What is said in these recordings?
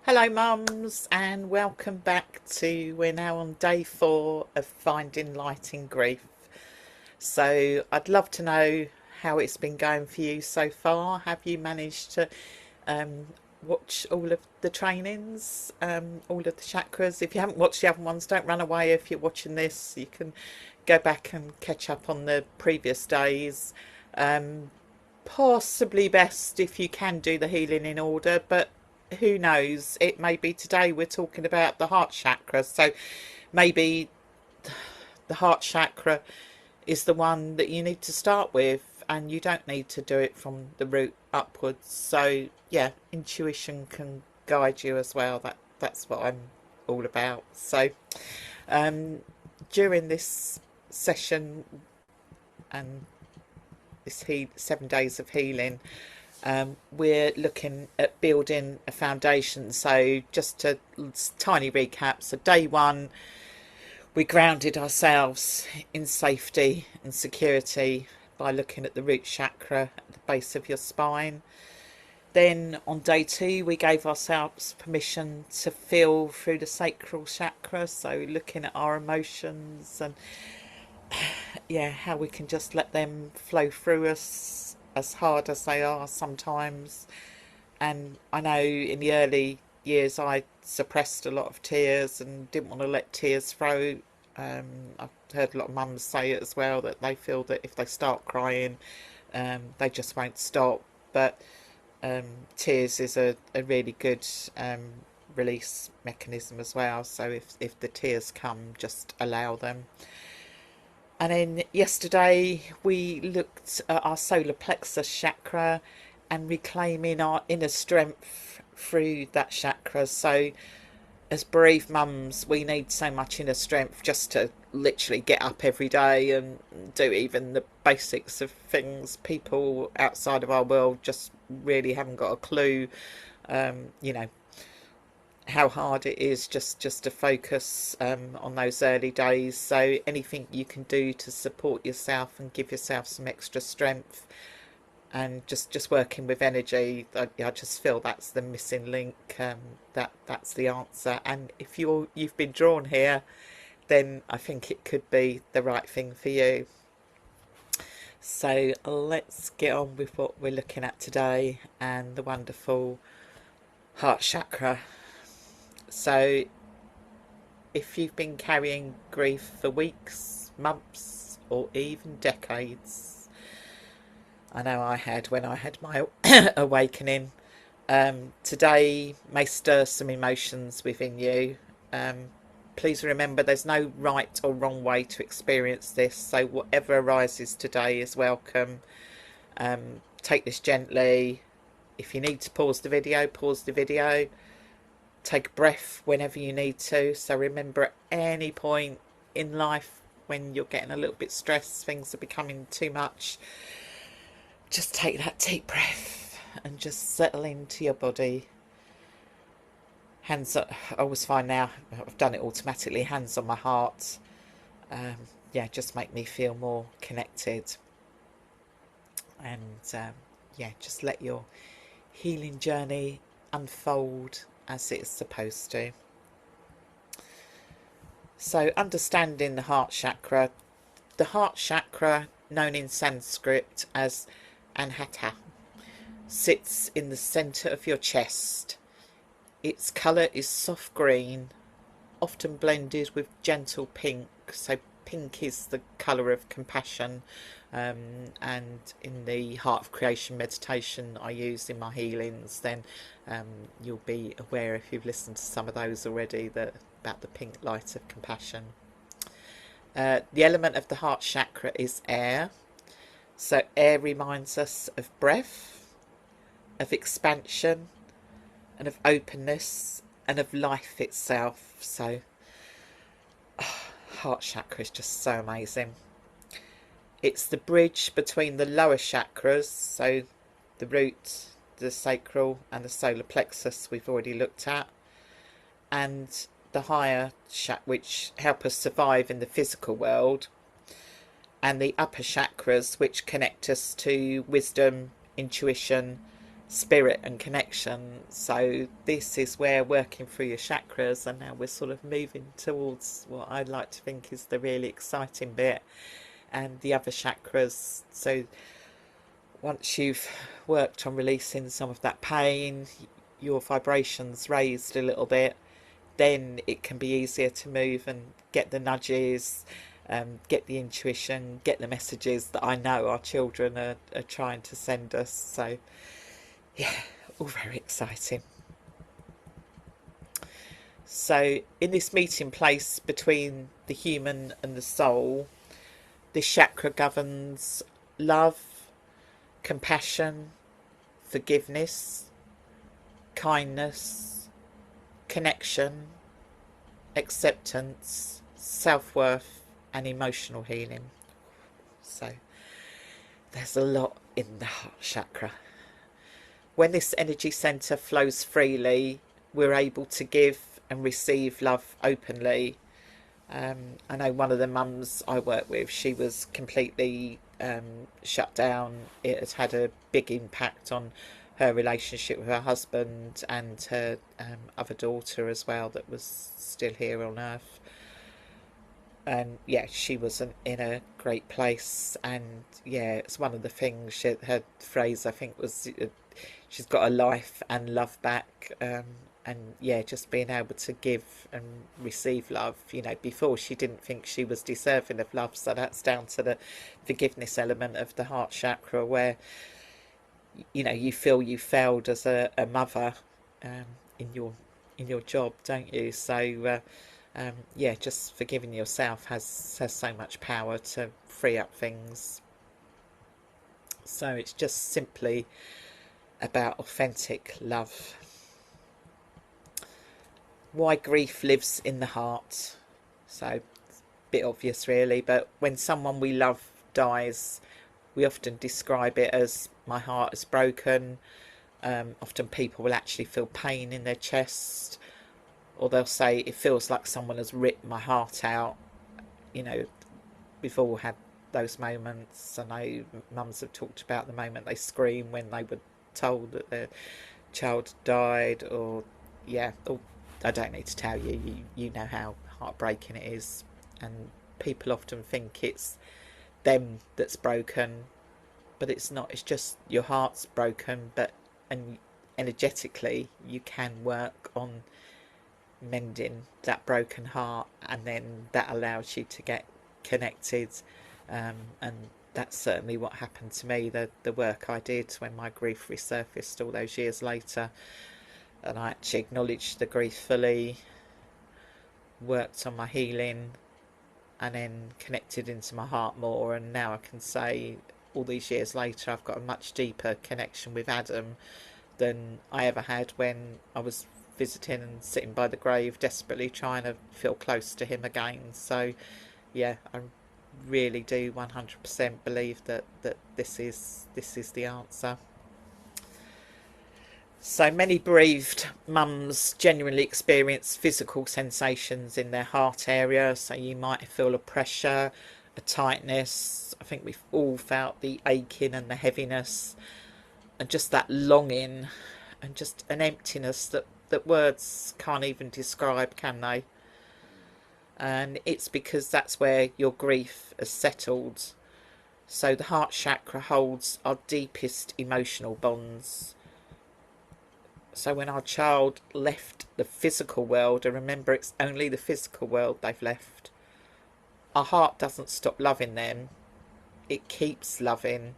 Hello mums, and welcome back to, we're now on day 4 of Finding Light in Grief. So I'd love to know how it's been going for you so far. Have you managed to um, watch all of the trainings, all of the chakras? If you haven't watched the other ones, don't run away. If you're watching this, you can go back and catch up on the previous days. Um, Possibly best if you can do the healing in order, but who knows, it may be today we're talking about the heart chakra, so maybe the heart chakra is the one that you need to start with, and you don't need to do it from the root upwards. So yeah, intuition can guide you as well. That's what I'm all about. So um during this session and this 7 days of healing, we're looking at building a foundation. So just a tiny recap. So day 1, we grounded ourselves in safety and security by looking at the root chakra at the base of your spine. Then on day 2, we gave ourselves permission to feel through the sacral chakra. So looking at our emotions and how we can just let them flow through us, as hard as they are sometimes. And I know in the early years I suppressed a lot of tears and didn't want to let tears flow. I've heard a lot of mums say it as well, that they feel that if they start crying, they just won't stop. But tears is a really good release mechanism as well. So if the tears come, just allow them. And then yesterday we looked at our solar plexus chakra and reclaiming our inner strength through that chakra. So as bereaved mums, we need so much inner strength just to literally get up every day and do even the basics of things. People outside of our world just really haven't got a clue, you know, how hard it is just to focus on those early days. So anything you can do to support yourself and give yourself some extra strength, and just working with energy, I just feel that's the missing link. That's the answer. And if you've been drawn here, then I think it could be the right thing for you. So let's get on with what we're looking at today, and the wonderful heart chakra. So if you've been carrying grief for weeks, months, or even decades, I know I had when I had my awakening, today may stir some emotions within you. Please remember there's no right or wrong way to experience this, so whatever arises today is welcome. Take this gently. If you need to pause the video, pause the video. Take a breath whenever you need to. So remember, at any point in life when you're getting a little bit stressed, things are becoming too much, just take that deep breath and just settle into your body. Hands up, I always find now I've done it automatically, hands on my heart. Just make me feel more connected. And just let your healing journey unfold as it's supposed to. So understanding the heart chakra, known in Sanskrit as Anahata, sits in the centre of your chest. Its colour is soft green, often blended with gentle pink. So pink is the colour of compassion, and in the Heart of Creation meditation I use in my healings, then you'll be aware, if you've listened to some of those already, about the pink light of compassion. The element of the heart chakra is air. So air reminds us of breath, of expansion, and of openness, and of life itself. So heart chakra is just so amazing. It's the bridge between the lower chakras, so the root, the sacral, and the solar plexus we've already looked at, and the higher chakra, which help us survive in the physical world, and the upper chakras, which connect us to wisdom, intuition, spirit and connection. So this is where working through your chakras, and now we're sort of moving towards what I like to think is the really exciting bit, and the other chakras. So once you've worked on releasing some of that pain, your vibrations raised a little bit, then it can be easier to move and get the nudges, get the intuition, get the messages that I know our children are trying to send us. So yeah, all very exciting. So in this meeting place between the human and the soul, this chakra governs love, compassion, forgiveness, kindness, connection, acceptance, self-worth, and emotional healing. So there's a lot in the heart chakra. When this energy centre flows freely, we're able to give and receive love openly. I know one of the mums I work with, she was completely shut down. It has had a big impact on her relationship with her husband and her other daughter as well, that was still here on earth. And yeah, she wasn't in a great place. And yeah, it's one of the things, her phrase I think was, she's got a life and love back. And yeah, just being able to give and receive love. You know, before she didn't think she was deserving of love, so that's down to the forgiveness element of the heart chakra, where you know you feel you failed as a mother in your job, don't you? So yeah, just forgiving yourself has so much power to free up things. So it's just simply about authentic love. Why grief lives in the heart. So a bit obvious really, but when someone we love dies, we often describe it as my heart is broken. Often people will actually feel pain in their chest, or they'll say it feels like someone has ripped my heart out. You know, we've all had those moments. I know mums have talked about the moment they scream when they were told that their child died, or yeah, or I don't need to tell you, you know how heartbreaking it is. And people often think it's them that's broken, but it's not. It's just your heart's broken, but and energetically you can work on mending that broken heart, and then that allows you to get connected. And that's certainly what happened to me. The work I did when my grief resurfaced all those years later, and I actually acknowledged the grief fully, worked on my healing, and then connected into my heart more. And now I can say, all these years later, I've got a much deeper connection with Adam than I ever had when I was visiting and sitting by the grave, desperately trying to feel close to him again. So yeah, I really do 100% believe that this is the answer. So many bereaved mums genuinely experience physical sensations in their heart area. So you might feel a pressure, a tightness. I think we've all felt the aching and the heaviness, and just that longing, and just an emptiness that words can't even describe, can they? And it's because that's where your grief has settled. So the heart chakra holds our deepest emotional bonds. So when our child left the physical world, and remember it's only the physical world they've left, our heart doesn't stop loving them. It keeps loving,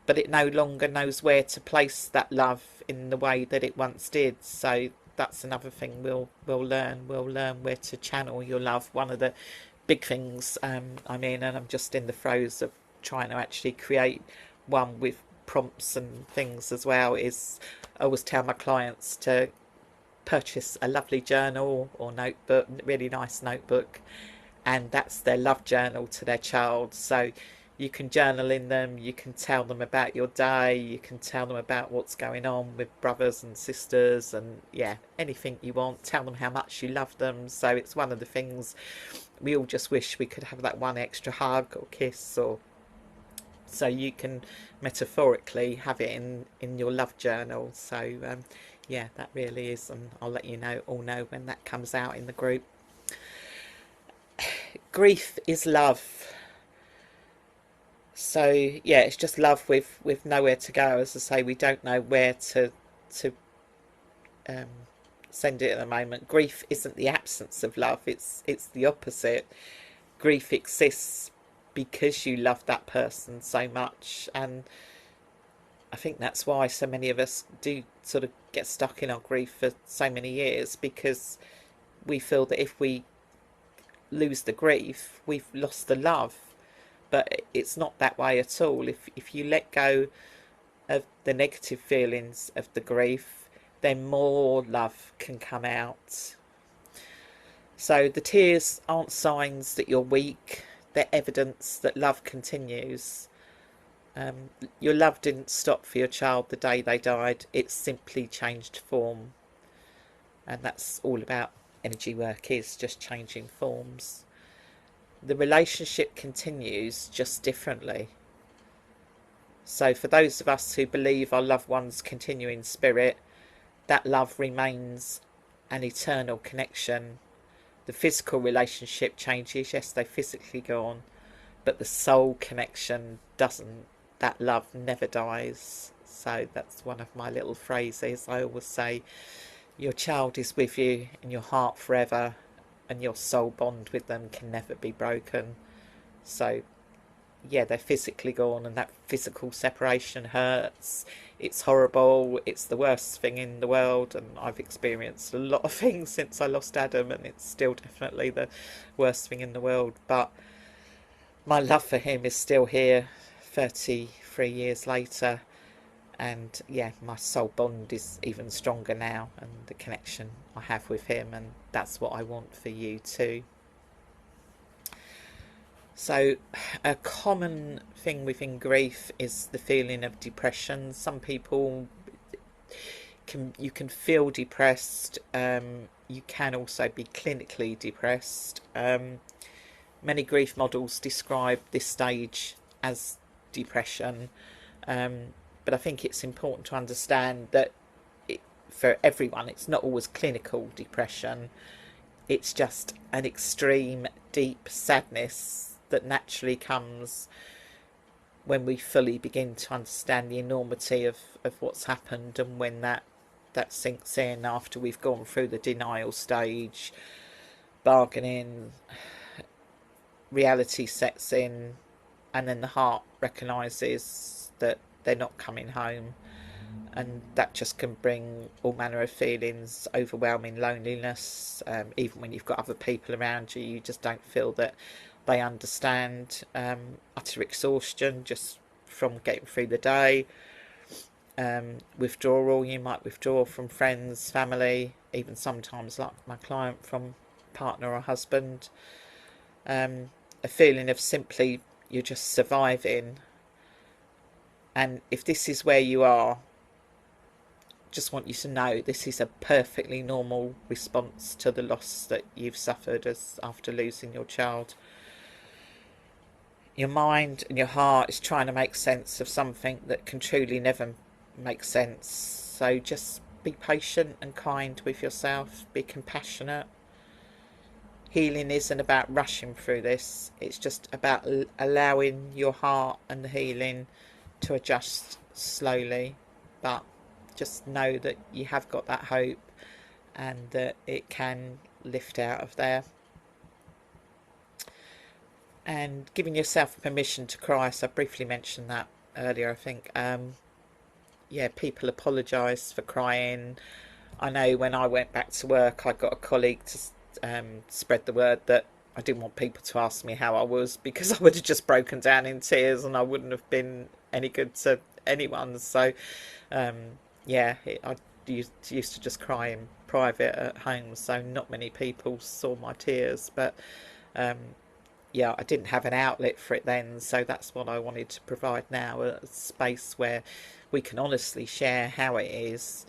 but it no longer knows where to place that love in the way that it once did. So that's another thing we'll learn. We'll learn where to channel your love. One of the big things I'm in, and I'm just in the throes of trying to actually create one with prompts and things as well, is I always tell my clients to purchase a lovely journal or notebook, really nice notebook, and that's their love journal to their child. So you can journal in them, you can tell them about your day, you can tell them about what's going on with brothers and sisters, and yeah, anything you want. Tell them how much you love them. So it's one of the things we all just wish we could have, that one extra hug or kiss or So you can metaphorically have it in your love journal. So yeah, that really is, and I'll let you know when that comes out in the group. Grief is love. So yeah, it's just love with nowhere to go. As I say, we don't know where to um, send it at the moment. Grief isn't the absence of love. It's the opposite. Grief exists because you love that person so much, and I think that's why so many of us do sort of get stuck in our grief for so many years, because we feel that if we lose the grief, we've lost the love. But it's not that way at all. If you let go of the negative feelings of the grief, then more love can come out. So the tears aren't signs that you're weak, they're evidence that love continues. Your love didn't stop for your child the day they died, it simply changed form. And that's all about energy work, is just changing forms. The relationship continues, just differently. So for those of us who believe our loved ones continue in spirit, that love remains an eternal connection. The physical relationship changes, yes, they physically go on, but the soul connection doesn't. That love never dies. So that's one of my little phrases. I always say, your child is with you in your heart forever, and your soul bond with them can never be broken. So yeah, they're physically gone, and that physical separation hurts. It's horrible. It's the worst thing in the world, and I've experienced a lot of things since I lost Adam, and it's still definitely the worst thing in the world. But my love for him is still here 33 years later, and yeah, my soul bond is even stronger now, and the connection I have with him, and that's what I want for you too. So a common thing within grief is the feeling of depression. Some people you can feel depressed. You can also be clinically depressed. Many grief models describe this stage as depression, but I think it's important to understand that for everyone, it's not always clinical depression. It's just an extreme, deep sadness that naturally comes when we fully begin to understand the enormity of what's happened, and when that sinks in after we've gone through the denial stage, bargaining, reality sets in, and then the heart recognises that they're not coming home, and that just can bring all manner of feelings, overwhelming loneliness. Even when you've got other people around you, you just don't feel that they understand. Utter exhaustion just from getting through the day. Withdrawal, you might withdraw from friends, family, even sometimes, like my client, from partner or husband. A feeling of simply you're just surviving. And if this is where you are, just want you to know this is a perfectly normal response to the loss that you've suffered after losing your child. Your mind and your heart is trying to make sense of something that can truly never make sense. So just be patient and kind with yourself. Be compassionate. Healing isn't about rushing through this. It's just about allowing your heart and the healing to adjust slowly. But just know that you have got that hope, and that it can lift out of there. And giving yourself permission to cry. So I briefly mentioned that earlier, I think. Yeah, people apologise for crying. I know when I went back to work, I got a colleague to spread the word that I didn't want people to ask me how I was, because I would have just broken down in tears and I wouldn't have been any good to anyone. So yeah, I used to just cry in private at home, so not many people saw my tears. But yeah, I didn't have an outlet for it then, so that's what I wanted to provide now, a space where we can honestly share how it is,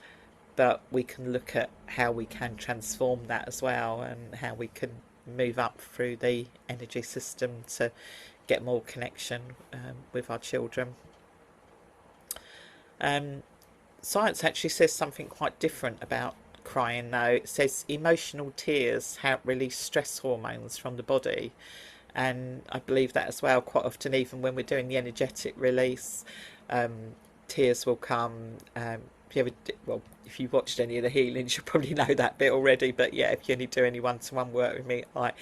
but we can look at how we can transform that as well, and how we can move up through the energy system to get more connection with our children. Science actually says something quite different about crying though. It says emotional tears help release stress hormones from the body, and I believe that as well. Quite often, even when we're doing the energetic release, tears will come. If you've watched any of the healings, you probably know that bit already. But yeah, if you only do any one-to-one work with me, I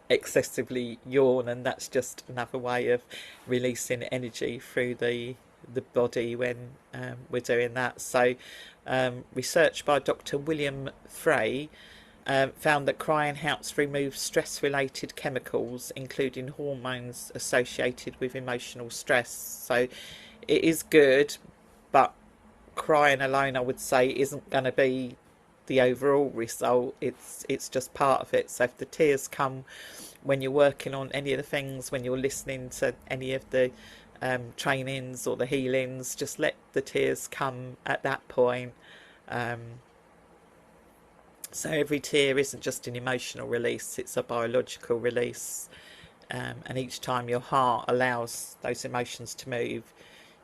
excessively yawn, and that's just another way of releasing energy through the body when we're doing that. So research by Dr. William Frey found that crying helps remove stress-related chemicals, including hormones associated with emotional stress. So it is good, but crying alone, I would say, isn't going to be the overall result. It's just part of it. So if the tears come when you're working on any of the things, when you're listening to any of the trainings or the healings, just let the tears come at that point. So every tear isn't just an emotional release, it's a biological release. And each time your heart allows those emotions to move,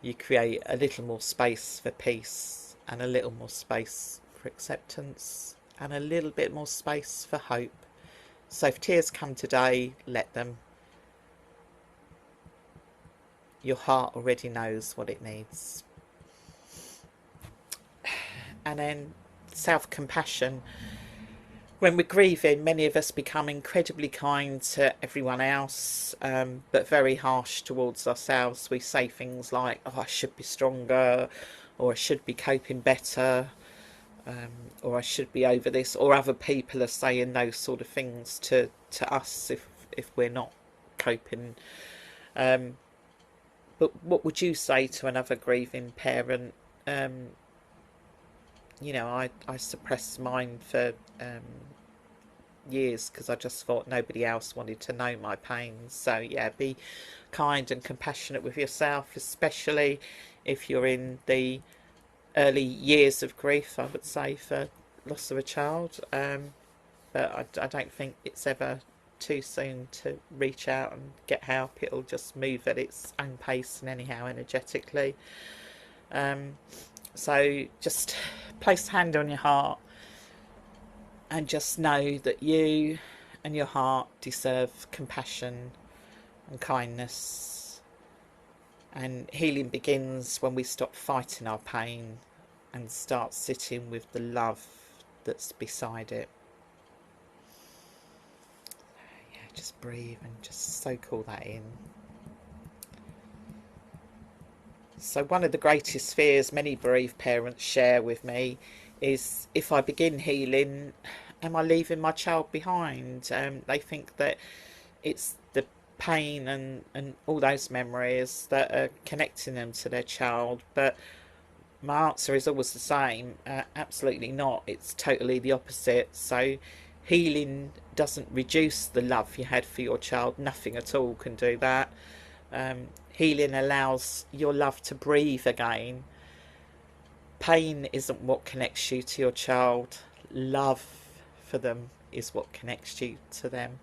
you create a little more space for peace, and a little more space for acceptance, and a little bit more space for hope. So if tears come today, let them. Your heart already knows what it needs. And then self-compassion. When we're grieving, many of us become incredibly kind to everyone else, but very harsh towards ourselves. We say things like, oh, I should be stronger, or I should be coping better, or I should be over this, or other people are saying those sort of things to us if we're not coping. But what would you say to another grieving parent? I suppressed mine for years because I just thought nobody else wanted to know my pain. So yeah, be kind and compassionate with yourself, especially if you're in the early years of grief, I would say, for loss of a child. But I don't think it's ever too soon to reach out and get help. It'll just move at its own pace and anyhow energetically. So just place a hand on your heart and just know that you and your heart deserve compassion and kindness. And healing begins when we stop fighting our pain and start sitting with the love that's beside it. Yeah, just breathe and just soak all that in. So one of the greatest fears many bereaved parents share with me is, if I begin healing, am I leaving my child behind? They think that it's the pain and all those memories that are connecting them to their child. But my answer is always the same. Absolutely not. It's totally the opposite. So healing doesn't reduce the love you had for your child. Nothing at all can do that. Healing allows your love to breathe again. Pain isn't what connects you to your child. Love for them is what connects you to them.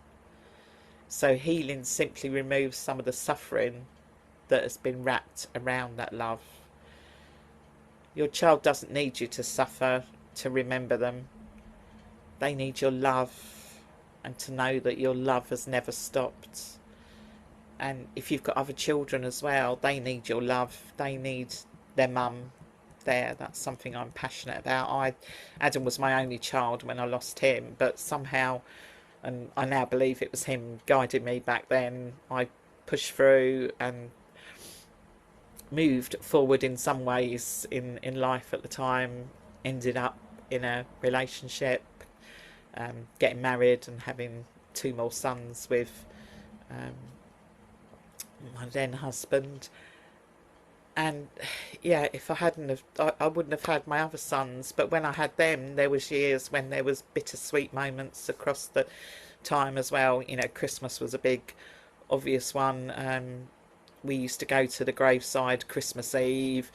So healing simply removes some of the suffering that has been wrapped around that love. Your child doesn't need you to suffer to remember them. They need your love, and to know that your love has never stopped. And if you've got other children as well, they need your love. They need their mum there. That's something I'm passionate about. Adam was my only child when I lost him, but somehow, and I now believe it was him guiding me back then, I pushed through and moved forward in some ways in life at the time. Ended up in a relationship, getting married and having 2 more sons with my then husband. And yeah, if I hadn't have, I wouldn't have had my other sons. But when I had them, there was years when there was bittersweet moments across the time as well. Christmas was a big obvious one. We used to go to the graveside Christmas Eve,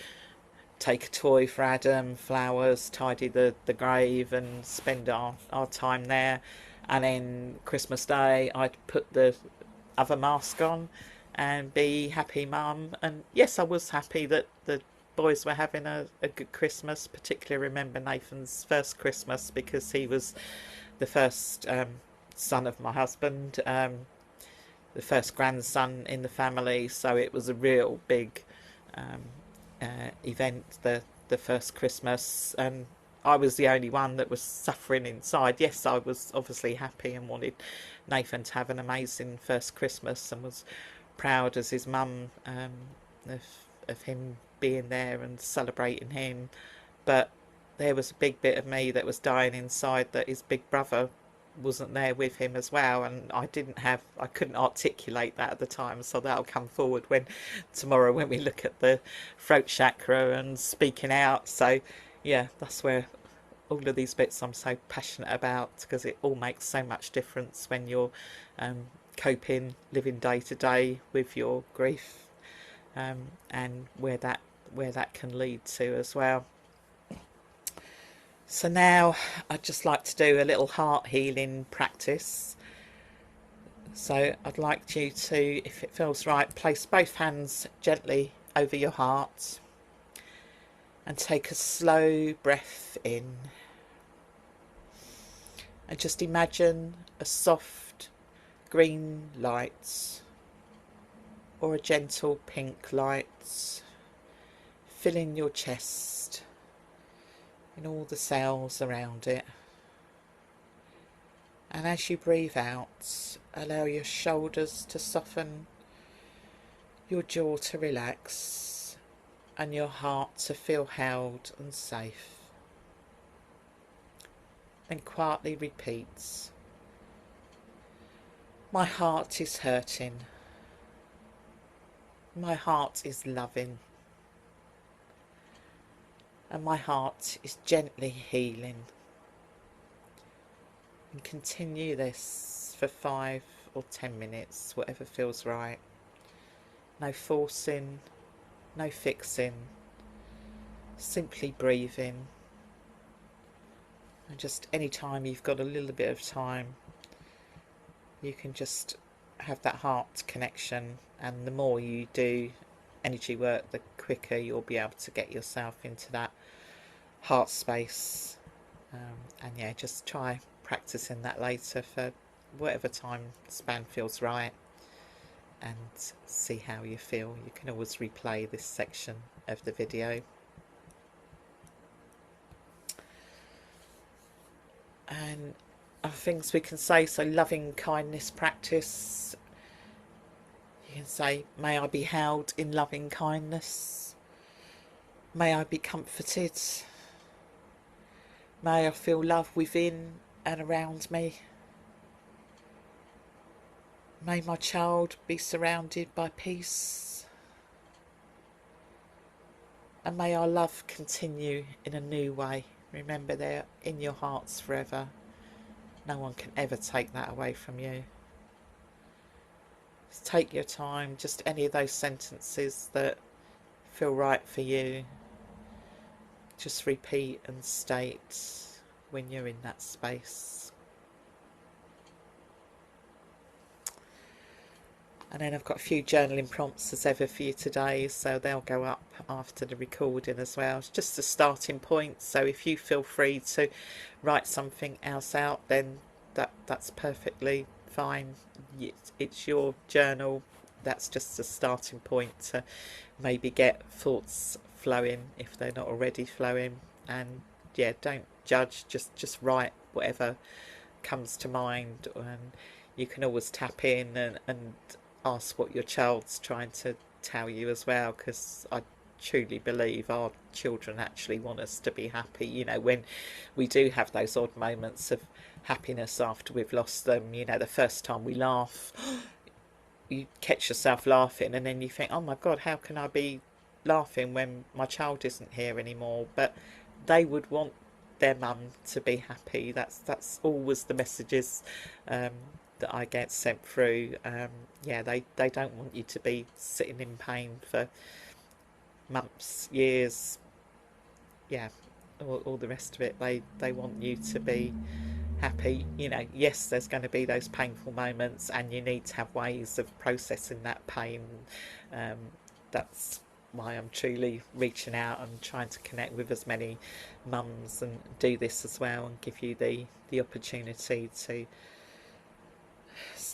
take a toy for Adam, flowers, tidy the grave and spend our time there. And then Christmas Day, I'd put the other mask on and be happy mum. And yes, I was happy that the boys were having a good Christmas. Particularly remember Nathan's first Christmas, because he was the first son of my husband, the first grandson in the family. So it was a real big um, event, the first Christmas, and I was the only one that was suffering inside. Yes, I was obviously happy and wanted Nathan to have an amazing first Christmas, and was proud as his mum, of, of him being there and celebrating him. But there was a big bit of me that was dying inside, that his big brother wasn't there with him as well, and I couldn't articulate that at the time, so that'll come forward when tomorrow, when we look at the throat chakra and speaking out. So yeah, that's where all of these bits I'm so passionate about, because it all makes so much difference when you're coping, living day to day with your grief, and where that can lead to as well. So now I'd just like to do a little heart healing practice. So I'd like you to, if it feels right, place both hands gently over your heart and take a slow breath in. And just imagine a soft green light or a gentle pink light filling your chest in all the cells around it. And as you breathe out, allow your shoulders to soften, your jaw to relax, and your heart to feel held and safe. Then quietly repeat, my heart is hurting. My heart is loving. And my heart is gently healing. And continue this for 5 or 10 minutes, whatever feels right. No forcing, no fixing, simply breathing. And just any time you've got a little bit of time, you can just have that heart connection, and the more you do energy work, the quicker you'll be able to get yourself into that heart space. And yeah, just try practicing that later for whatever time span feels right, and see how you feel. You can always replay this section of the video. And other things we can say, so loving kindness practice. You can say, may I be held in loving kindness. May I be comforted. May I feel love within and around me. May my child be surrounded by peace. And may our love continue in a new way. Remember, they're in your hearts forever. No one can ever take that away from you. Just take your time, just any of those sentences that feel right for you. Just repeat and state when you're in that space. And then I've got a few journaling prompts as ever for you today, so they'll go up after the recording as well. It's just a starting point, so if you feel free to write something else out, then that's perfectly fine. It's your journal. That's just a starting point to maybe get thoughts flowing if they're not already flowing. And yeah, don't judge, just write whatever comes to mind. And you can always tap in and ask what your child's trying to tell you as well, because I truly believe our children actually want us to be happy. You know, when we do have those odd moments of happiness after we've lost them, you know, the first time we laugh, you catch yourself laughing, and then you think, oh my god, how can I be laughing when my child isn't here anymore? But they would want their mum to be happy. That's always the messages that I get sent through. Yeah, they don't want you to be sitting in pain for months, years, yeah, all the rest of it. They want you to be happy. You know, yes, there's going to be those painful moments, and you need to have ways of processing that pain. Um, that's why I'm truly reaching out and trying to connect with as many mums and do this as well, and give you the opportunity to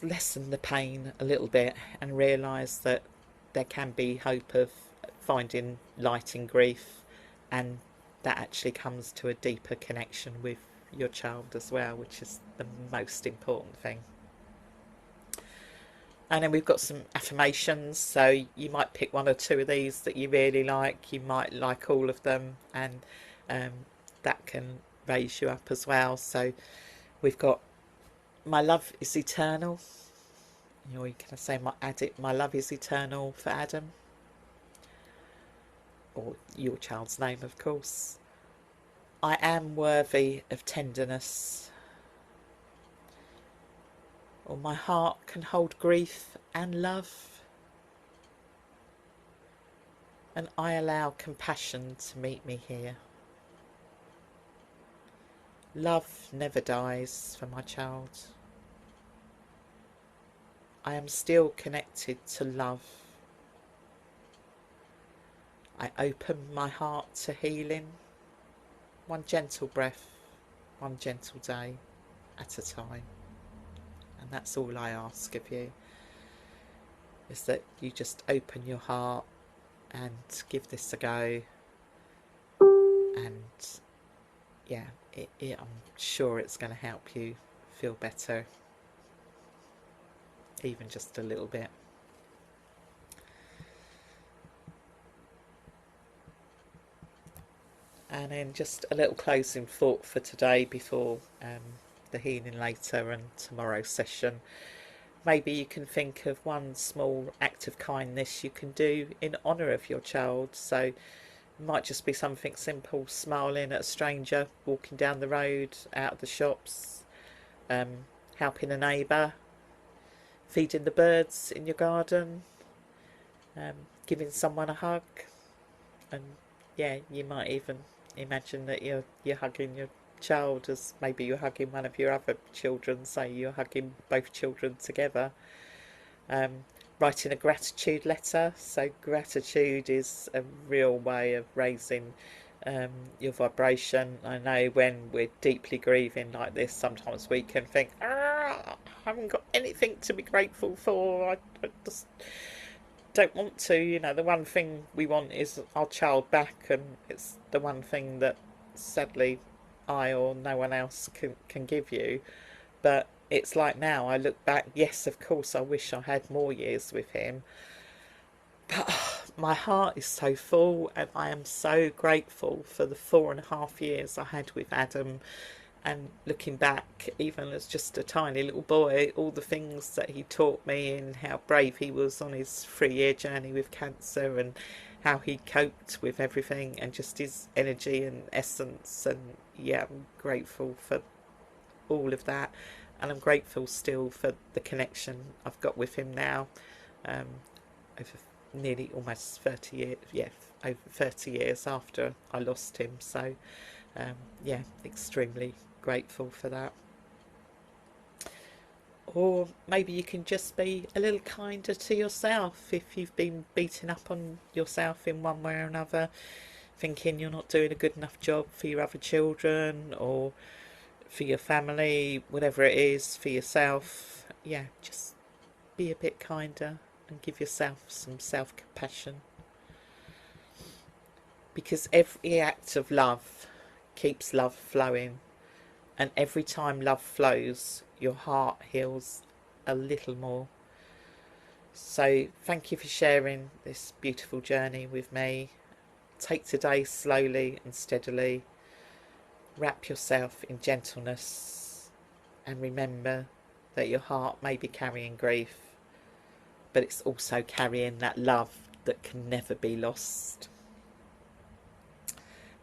lessen the pain a little bit and realise that there can be hope of finding light in grief, and that actually comes to a deeper connection with your child as well, which is the most important thing. And then we've got some affirmations, so you might pick one or two of these that you really like. You might like all of them, and um, that can raise you up as well. So we've got, my love is eternal. Or you can say, my love is eternal for Adam, or your child's name, of course. I am worthy of tenderness. Or my heart can hold grief and love, and I allow compassion to meet me here. Love never dies for my child. I am still connected to love. I open my heart to healing, one gentle breath, one gentle day at a time. And that's all I ask of you, is that you just open your heart and give this a go. And yeah, I'm sure it's going to help you feel better, even just a little bit. And then just a little closing thought for today before the healing later and tomorrow's session. Maybe you can think of one small act of kindness you can do in honour of your child. So it might just be something simple, smiling at a stranger, walking down the road, out of the shops, helping a neighbour, feeding the birds in your garden, giving someone a hug. And yeah, you might even imagine that you're hugging your child as maybe you're hugging one of your other children. Say you're hugging both children together. Writing a gratitude letter. So gratitude is a real way of raising your vibration. I know when we're deeply grieving like this, sometimes we can think, I haven't got anything to be grateful for. I just don't want to. You know, the one thing we want is our child back, and it's the one thing that sadly I or no one else can give you. But it's like now I look back, yes, of course I wish I had more years with him, but my heart is so full, and I am so grateful for the 4.5 years I had with Adam. And looking back, even as just a tiny little boy, all the things that he taught me, and how brave he was on his 3-year journey with cancer, and how he coped with everything, and just his energy and essence. And yeah, I'm grateful for all of that, and I'm grateful still for the connection I've got with him now, over nearly almost 30 years, yeah, over 30 years after I lost him. So yeah, extremely grateful for that. Or maybe you can just be a little kinder to yourself if you've been beating up on yourself in one way or another, thinking you're not doing a good enough job for your other children or for your family, whatever it is, for yourself. Yeah, just be a bit kinder and give yourself some self-compassion, because every act of love keeps love flowing, and every time love flows, your heart heals a little more. So thank you for sharing this beautiful journey with me. Take today slowly and steadily. Wrap yourself in gentleness, and remember that your heart may be carrying grief, but it's also carrying that love that can never be lost.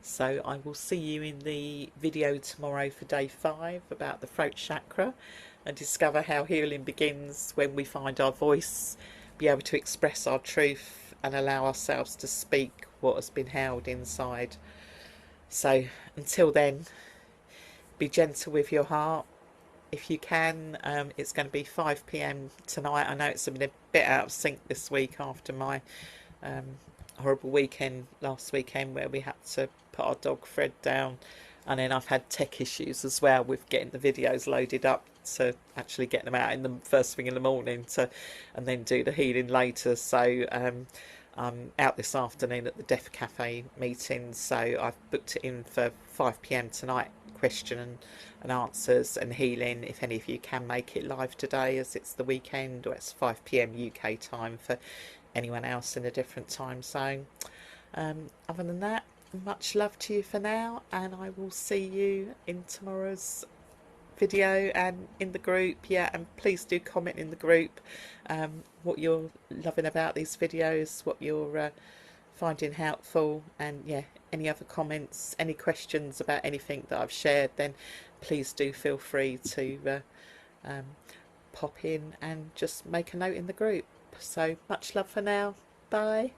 So I will see you in the video tomorrow for day 5 about the throat chakra, and discover how healing begins when we find our voice, be able to express our truth, and allow ourselves to speak what has been held inside. So until then, be gentle with your heart, if you can. It's going to be 5 p.m. tonight. I know it's been a bit out of sync this week after my um, horrible weekend last weekend where we had to put our dog Fred down, and then I've had tech issues as well with getting the videos loaded up to actually get them out in the first thing in the morning to, and then do the healing later. So I'm out this afternoon at the Deaf Cafe meeting, so I've booked it in for 5 p.m. tonight, and answers and healing, if any of you can make it live today, as it's the weekend, or it's 5 p.m. UK time for anyone else in a different time zone. Other than that, much love to you for now, and I will see you in tomorrow's video and in the group. Yeah, and please do comment in the group what you're loving about these videos, what you're finding helpful, and yeah, any other comments, any questions about anything that I've shared, then please do feel free to um, pop in and just make a note in the group. So much love for now. Bye.